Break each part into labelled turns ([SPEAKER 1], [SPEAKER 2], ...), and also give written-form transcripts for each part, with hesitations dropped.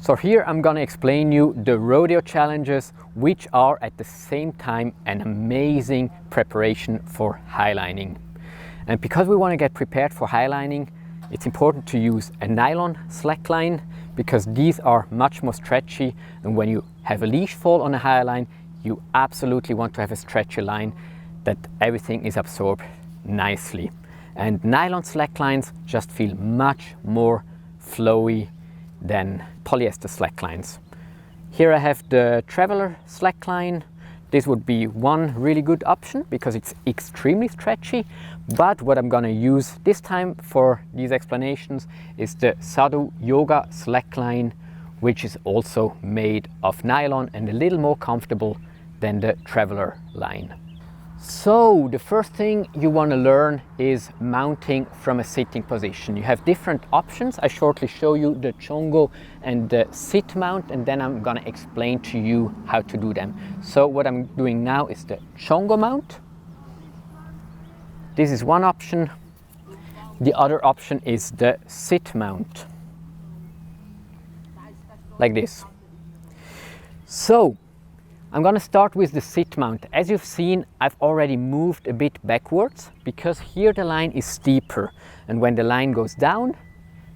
[SPEAKER 1] So here I'm gonna explain you the rodeo challenges, which are at the same time an amazing preparation for highlining. And because we wanna get prepared for highlining, it's important to use a nylon slackline because these are much more stretchy, and when you have a leash fall on a highline, you absolutely want to have a stretchy line that everything is absorbed nicely. And nylon slacklines just feel much more flowy than polyester slacklines. Here I have the Traveler slackline. This would be one really good option because it's extremely stretchy, but what I'm gonna use this time for these explanations is the Sadhu Yoga slackline, which is also made of nylon and a little more comfortable than the Traveler line. So the first thing you want to learn is mounting from a sitting position. You have different options. I shortly show you the chongo and the sit mount, and then I'm going to explain to you how to do them. So what I'm doing now is the chongo mount. This is one option. The other option is the sit mount, like this. So I'm going to start with the sit mount. As you've seen, I've already moved a bit backwards because here the line is steeper, and when the line goes down,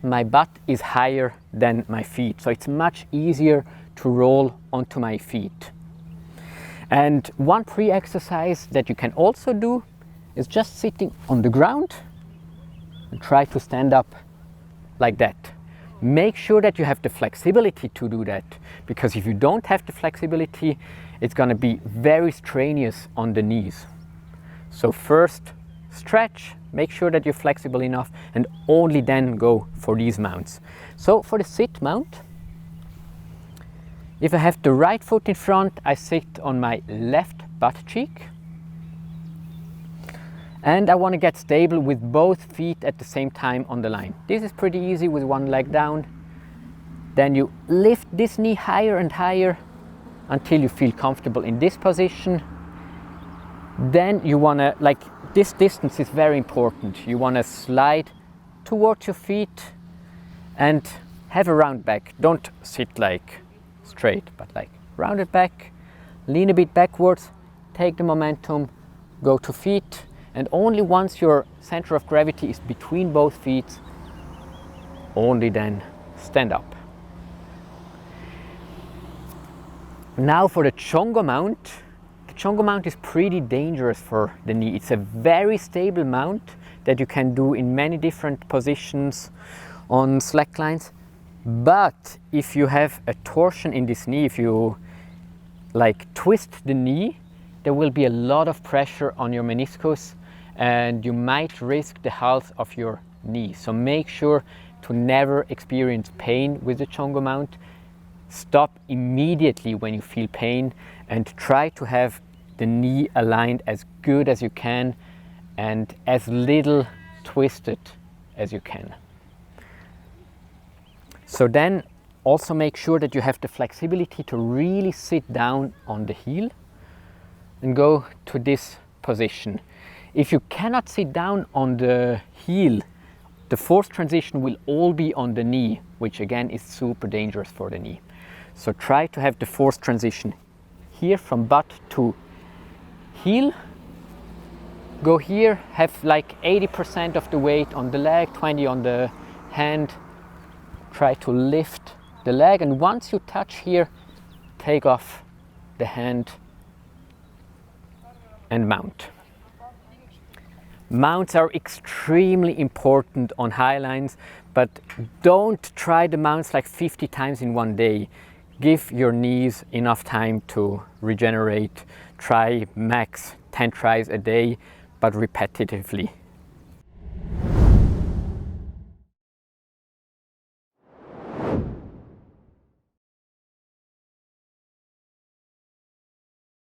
[SPEAKER 1] my butt is higher than my feet, so it's much easier to roll onto my feet. And one pre-exercise that you can also do is just sitting on the ground and try to stand up like that. Make sure that you have the flexibility to do that, because if you don't have the flexibility, it's going to be very strenuous on the knees. So first stretch, make sure that you're flexible enough, and only then go for these mounts. So for the sit mount, if I have the right foot in front, I sit on my left butt cheek. And I want to get stable with both feet at the same time on the line. This is pretty easy with one leg down. Then you lift this knee higher and higher until you feel comfortable in this position. Then you want to, like, this distance is very important. You want to slide towards your feet and have a round back. Don't sit like straight, but like rounded back. Lean a bit backwards, take the momentum, go to feet. And only once your center of gravity is between both feet, only then stand up. Now for the chongo mount. The chongo mount is pretty dangerous for the knee. It's a very stable mount that you can do in many different positions on slacklines. But if you have a torsion in this knee, if you like twist the knee, there will be a lot of pressure on your meniscus, and you might risk the health of your knee. So make sure to never experience pain with the chongo mount. Stop immediately when you feel pain and try to have the knee aligned as good as you can and as little twisted as you can. So then also make sure that you have the flexibility to really sit down on the heel and go to this position. If you cannot sit down on the heel, the force transition will all be on the knee, which again is super dangerous for the knee. So try to have the force transition here from butt to heel. Go here, have like 80% of the weight on the leg, 20 on the hand. Try to lift the leg, and once you touch here, take off the hand and mount. Mounts are extremely important on highlines, but don't try the mounts like 50 times in one day. Give your knees enough time to regenerate. Try max 10 tries a day, but repetitively.